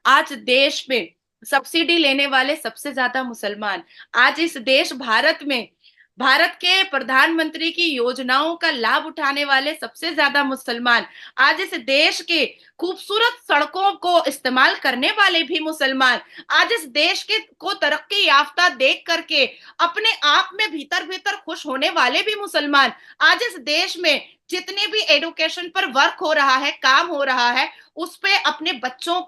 आज देश में सब्सिडी लेने वाले सबसे ज्यादा मुसलमान, आज इस देश भारत में भारत के प्रधानमंत्री की योजनाओं का लाभ उठाने वाले सबसे ज्यादा मुसलमान, आज इस देश के खूबसूरत सड़कों को इस्तेमाल करने वाले भी मुसलमान, आज इस देश के को तरक्की याफ्ता देख करके अपने आप में भीतर भीतर खुश होने वाले भी मुसलमान, आज इस देश में जितने भी एडुकेशन पर वर्क हो रहा है, काम हो रहा है, उस पे अपने बच्चों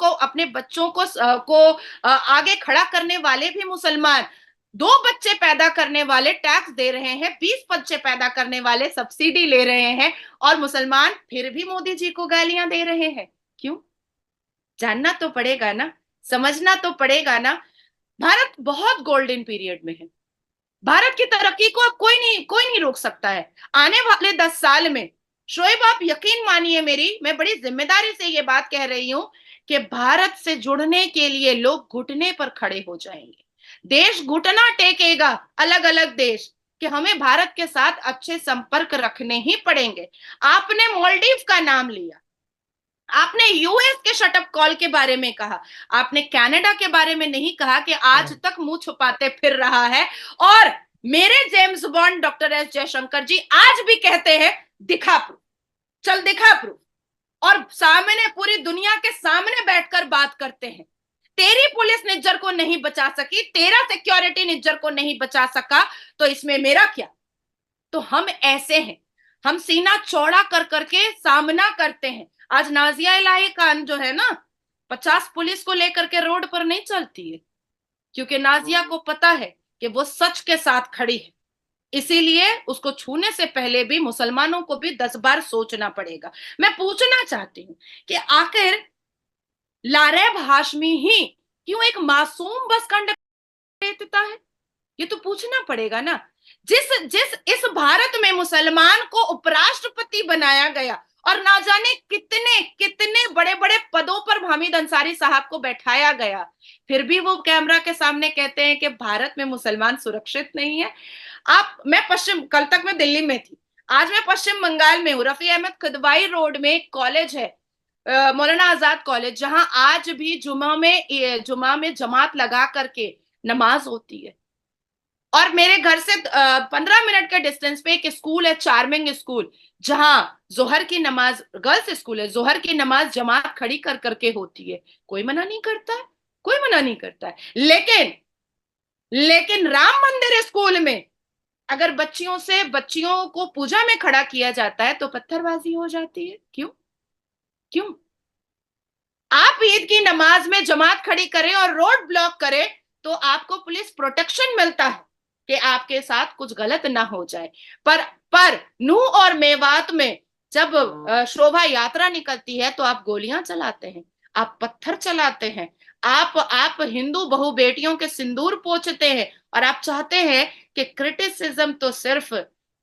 को आगे खड़ा करने वाले भी मुसलमान, 2 बच्चे पैदा करने वाले टैक्स दे रहे हैं, 20 बच्चे पैदा करने वाले सब्सिडी ले रहे हैं, और मुसलमान फिर भी मोदी जी को गालियां दे रहे हैं। क्यों? जानना तो पड़ेगा ना, समझना तो पड़ेगा ना। भारत बहुत गोल्डन पीरियड में है। भारत की तरक्की को अब कोई नहीं रोक सकता है। आने वाले 10 साल में, शोएब आप यकीन मानिए मेरी, मैं बड़ी जिम्मेदारी से ये बात कह रही हूं कि भारत से जुड़ने के लिए लोग घुटने पर खड़े हो जाएंगे। देश घुटना टेकेगा, अलग अलग देश, कि हमें भारत के साथ अच्छे संपर्क रखने ही पड़ेंगे। आपने मालदीव का नाम लिया, आपने यूएस के शटअप कॉल के बारे में कहा, आपने कनाडा के बारे में नहीं कहा कि आज तक मुंह छुपाते फिर रहा है। और मेरे James Bond doctor S Jaishankar ji आज भी कहते हैं दिखा प्रूफ, चल दिखा प्रूफ, और सामने पूरी दुनिया के सामने बैठकर बात करते हैं। तेरी पुलिस निज्जर को नहीं बचा सकी, तेरा सिक्योरिटी निज्जर को नहीं बचा सका, तो इसमें मेरा क्या? तो हम ऐसे हैं, हम सीना चौड़ा कर करके सामना करते हैं। आज नाजिया इलाही खान जो है ना, 50 पुलिस को लेकर के रोड पर नहीं चलती है, क्योंकि नाजिया को पता है कि वो सच के साथ खड़ी है। इसीलिए उसको छूने से पहले भी मुसलमानों को भी 10 बार सोचना पड़ेगा। मैं पूछना चाहती हूँ कि आखिर लारेब हाशमी ही क्यों एक मासूम बस कंडक्टर देता है? ये तो पूछना पड़ेगा ना। जिस जिस इस भारत में मुसलमान को उपराष्ट्रपति बनाया गया, और ना जाने कितने कितने बड़े बड़े पदों पर हामिद अंसारी साहब को बैठाया गया, फिर भी वो कैमरा के सामने कहते हैं कि भारत में मुसलमान सुरक्षित नहीं है। कल तक मैं दिल्ली में थी, आज मैं पश्चिम बंगाल में हूँ। रफी अहमद खुदवाई रोड में एक कॉलेज है, मौलाना आजाद कॉलेज, जहां आज भी जुमा में जमात लगा करके नमाज होती है। और मेरे घर से 15 मिनट के डिस्टेंस पे एक स्कूल है, चार्मिंग स्कूल, जहां जोहर की नमाज, गर्ल्स स्कूल है, जोहर की नमाज जमात खड़ी कर करके होती है। कोई मना नहीं करता है, कोई मना नहीं करता है। लेकिन राम मंदिर स्कूल में अगर बच्चियों को पूजा में खड़ा किया जाता है तो पत्थरबाजी हो जाती है। क्यों? क्यों? आप ईद की नमाज में जमात खड़ी करें और रोड ब्लॉक करें तो आपको पुलिस प्रोटेक्शन मिलता है कि आपके साथ कुछ गलत ना हो जाए। पर नूह और मेवात में जब शोभा यात्रा निकलती है तो आप गोलियां चलाते हैं, आप पत्थर चलाते हैं, आप हिंदू बहु बेटियों के सिंदूर पोंछते हैं, और आप चाहते हैं कि क्रिटिसिज्म तो सिर्फ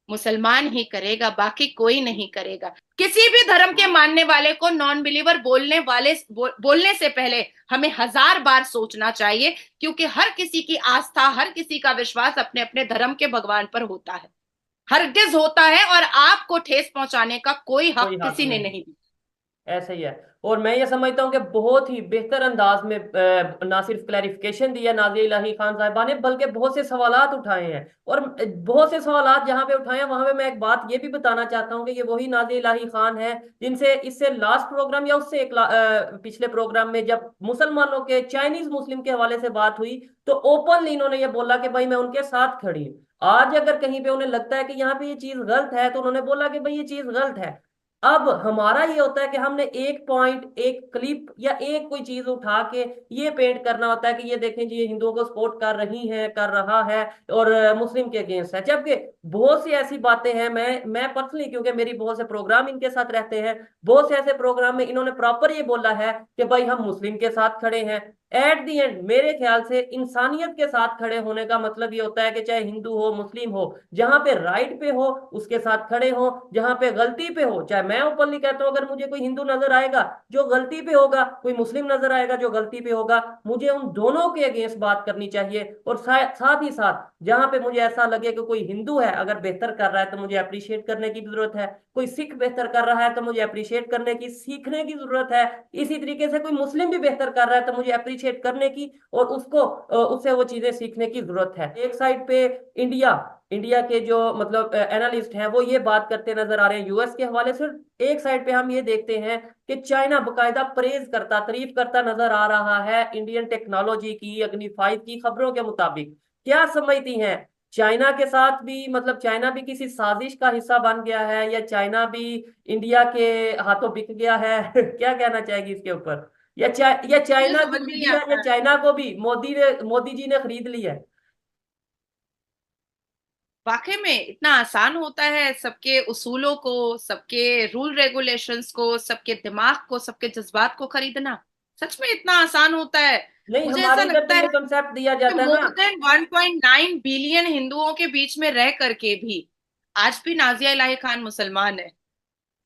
मुसलमान ही करेगा, बाकी कोई नहीं करेगा। किसी भी धर्म के मानने वाले को नॉन बिलीवर बोलने से पहले हमें 1000 बार सोचना चाहिए, क्योंकि हर किसी की आस्था, हर किसी का विश्वास अपने अपने धर्म के भगवान पर होता है, हरगिज होता है, और आपको ठेस पहुंचाने का कोई हक कोई हक किसी ने नहीं। नहीं दिया। ऐसा ही है। और मैं ये समझता हूँ कि बहुत ही बेहतर अंदाज में ना सिर्फ क्लैरिफिकेशन दिया नाज़िया इलाही खान साहिबा ने, बल्कि बहुत से सवालात उठाए हैं। और बहुत से सवालात जहाँ पे उठाए हैं वहां पे मैं एक बात ये भी बताना चाहता हूँ कि ये वही नाज़िया इलाही खान है जिनसे इससे लास्ट प्रोग्राम या उससे पिछले प्रोग्राम में जब मुसलमानों के, चाइनीज मुस्लिम के हवाले से बात हुई, तो ओपनली इन्होंने ये बोला कि भाई मैं उनके साथ खड़ी हूँ। आज अगर कहीं पे उन्हें लगता है कि यहाँ पे ये चीज गलत है तो उन्होंने बोला कि भाई ये चीज गलत है। अब हमारा ये होता है कि हमने एक पॉइंट, एक क्लिप या एक कोई चीज उठा के ये पेंट करना होता है कि ये देखें जी ये हिंदुओं को सपोर्ट कर रही है, कर रहा है, और मुस्लिम के अगेंस्ट है। जबकि बहुत सी ऐसी बातें हैं, मैं पर्सनली, क्योंकि मेरी बहुत से प्रोग्राम इनके साथ रहते हैं, बहुत से ऐसे प्रोग्राम में इन्होंने प्रॉपर ये बोला है कि भाई हम मुस्लिम के साथ खड़े हैं। एट दी एंड मेरे ख्याल से इंसानियत के साथ खड़े होने का मतलब ये होता है कि चाहे हिंदू हो, मुस्लिम हो, जहां पे राइट पे हो उसके साथ खड़े हो, जहां पे गलती पे हो, चाहे मैं ओपनली कहता हूं अगर मुझे कोई हिंदू नजर आएगा जो गलती पे होगा, कोई मुस्लिम नजर आएगा जो गलती पे होगा, मुझे उन दोनों के अगेंस्ट बात करनी चाहिए। और साथ ही साथ जहां पे मुझे ऐसा लगे कि कोई हिंदू है अगर बेहतर कर रहा है तो मुझे अप्रिशिएट करने की जरूरत है। कोई सिख बेहतर कर रहा है तो मुझे अप्रिशिएट करने की, सीखने की जरूरत है। इसी तरीके से कोई मुस्लिम भी बेहतर कर रहा है तो मुझे अप्रिशिएट करने की और उससे वो चीजें सीखने की जरूरत है। एक साइड पे इंडिया इंडिया के जो मतलब एनालिस्ट हैं वो ये बात करते नजर आ रहे हैं यूएस के हवाले से। एक साइड पे हम ये देखते हैं कि चाइना बकायदा प्रेज करता, तारीफ करता नजर आ रहा है इंडियन टेक्नोलॉजी की। अग्नि 5 की खबरों के मुताबिक क्या समझती हैं, चाइना के साथ भी मतलब चाइना भी किसी साजिश का हिस्सा बन गया है या चाइना भी इंडिया के हाथों बिक गया है? क्या कहना चाहेगी इसके ऊपर? या मुझे चाइना समझ की नहीं मीडिया आता या है। चाइना को भी मोदी जी ने खरीद लिया है? वाकई में इतना आसान होता है सबके उसूलों को, सबके रूल रेगुलेशंस को, सबके दिमाग को, सबके जज्बात को खरीदना? सच में इतना आसान होता है? नहीं, मुझे ऐसा हमारे इधर तो लगता ये है कंसेप्ट दिया कि जाता है मोर ना। देन 1.9 बिलियन हिंदुओं के बीच में रह करके भी आज भी नाजिया इलाही खान मुसलमान है।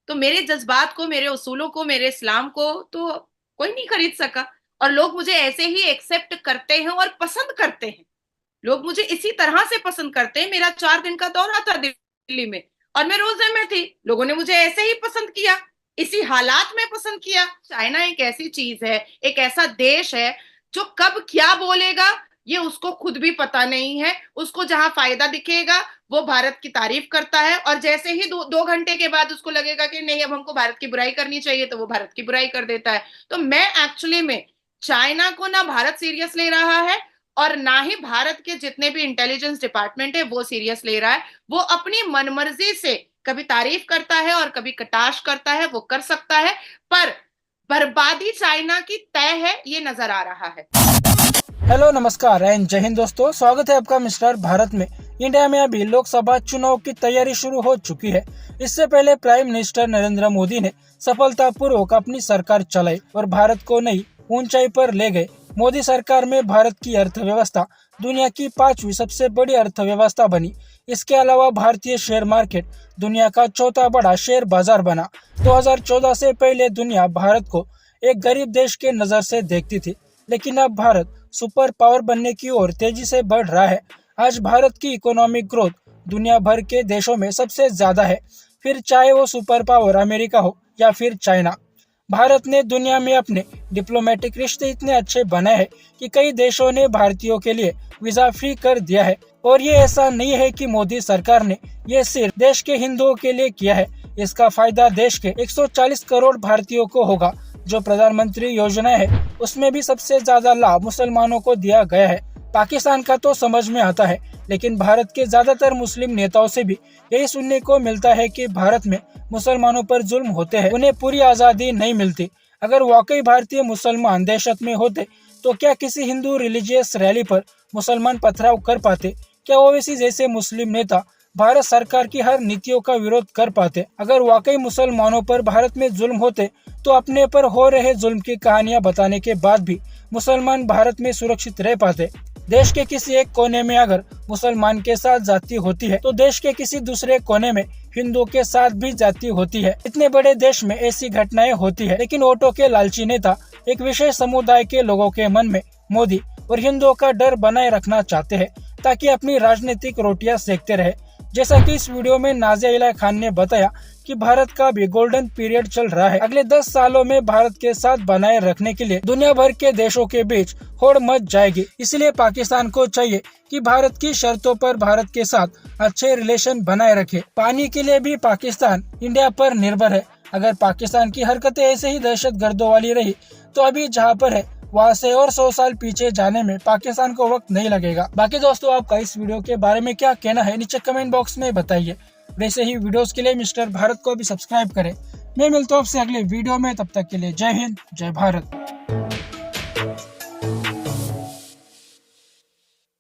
तो मेरे जज्बात को, मेरे उसूलों को, मेरे इस्लाम को तो कोई नहीं खरीद सका। और लोग मुझे ऐसे ही एक्सेप्ट करते हैं और पसंद करते हैं। लोग मुझे इसी तरह से पसंद करते हैं। मेरा 4 दिन का दौरा था दिल्ली में और मैं रोजे में थी, लोगों ने मुझे ऐसे ही पसंद किया, इसी हालात में पसंद किया। चाइना एक ऐसी चीज है, एक ऐसा देश है जो कब क्या बोलेगा ये उसको खुद भी पता नहीं है। उसको जहां फायदा दिखेगा वो भारत की तारीफ करता है, और जैसे ही 2 घंटे के बाद उसको लगेगा कि नहीं अब हमको भारत की बुराई करनी चाहिए तो वो भारत की बुराई कर देता है। तो मैं एक्चुअली में चाइना को ना भारत सीरियस ले रहा है और ना ही भारत के जितने भी इंटेलिजेंस डिपार्टमेंट है वो सीरियस ले रहा है। वो अपनी मनमर्जी से कभी तारीफ करता है और कभी कटाक्ष करता है, वो कर सकता है, पर बर्बादी चाइना की तय है ये नजर आ रहा है। हेलो, नमस्कार एंड जय हिंद दोस्तों, स्वागत है आपका मिस्टर भारत में। इंडिया में अभी लोकसभा चुनाव की तैयारी शुरू हो चुकी है। इससे पहले प्राइम मिनिस्टर नरेंद्र मोदी ने सफलतापूर्वक अपनी सरकार चलाई और भारत को नई ऊंचाई पर ले गए। मोदी सरकार में भारत की अर्थव्यवस्था दुनिया की 5वीं सबसे बड़ी अर्थव्यवस्था बनी। इसके अलावा भारतीय शेयर मार्केट दुनिया का 4था बड़ा शेयर बाजार बना। 2014 से पहले दुनिया भारत को एक गरीब देश के नजर से देखती थी, लेकिन अब भारत सुपर पावर बनने की ओर तेजी से बढ़ रहा है। आज भारत की इकोनॉमिक ग्रोथ दुनिया भर के देशों में सबसे ज्यादा है, फिर चाहे वो सुपर पावर अमेरिका हो या फिर चाइना। भारत ने दुनिया में अपने डिप्लोमेटिक रिश्ते इतने अच्छे बनाए हैं कि कई देशों ने भारतीयों के लिए वीजा फ्री कर दिया है। और ये ऐसा नहीं है कि मोदी सरकार ने ये सिर्फ देश के हिंदुओं के लिए किया है। इसका फायदा देश के 140 करोड़ भारतीयों को होगा। जो प्रधानमंत्री योजना है उसमें भी सबसे ज्यादा लाभ मुसलमानों को दिया गया है। पाकिस्तान का तो समझ में आता है, लेकिन भारत के ज्यादातर मुस्लिम नेताओं से भी यही सुनने को मिलता है कि भारत में मुसलमानों पर जुल्म होते हैं, उन्हें पूरी आजादी नहीं मिलती। अगर वाकई भारतीय मुसलमान दहशत में होते तो क्या किसी हिंदू रिलीजियस रैली पर मुसलमान पथराव कर पाते? क्या ओवैसी जैसे मुस्लिम नेता भारत सरकार की हर नीतियों का विरोध कर पाते? अगर वाकई मुसलमानों पर भारत में जुल्म होते तो अपने पर हो रहे जुल्म की कहानियां बताने के बाद भी मुसलमान भारत में सुरक्षित रह पाते। देश के किसी एक कोने में अगर मुसलमान के साथ जाति होती है तो देश के किसी दूसरे कोने में हिंदुओं के साथ भी जाति होती है। इतने बड़े देश में ऐसी घटनाएं होती है, लेकिन वोटों के लालची नेता एक विशेष समुदाय के लोगों के मन में मोदी और हिंदुओं का डर बनाए रखना चाहते हैं ताकि अपनी राजनीतिक रोटियां सेकते रहे। जैसा कि इस वीडियो में नाजिया इलाही खान ने बताया कि भारत का भी गोल्डन पीरियड चल रहा है। अगले 10 सालों में भारत के साथ बनाए रखने के लिए दुनिया भर के देशों के बीच होड़ मच जाएगी। इसलिए पाकिस्तान को चाहिए कि भारत की शर्तों पर भारत के साथ अच्छे रिलेशन बनाए रखे। पानी के लिए भी पाकिस्तान इंडिया पर निर्भर है। अगर पाकिस्तान की हरकतें ऐसे ही दहशत गर्दों वाली रही तो अभी जहाँ पर है वहाँ से और 100 साल पीछे जाने में पाकिस्तान को वक्त नहीं लगेगा। बाकी दोस्तों, आपका इस वीडियो के बारे में क्या कहना है नीचे कमेंट बॉक्स में बताइए। वैसे ही वीडियोस के लिए मिस्टर भारत को भी सब्सक्राइब करें। मैं मिलता हूँ आपसे अगले वीडियो में, तब तक के लिए जय हिंद, जय भारत।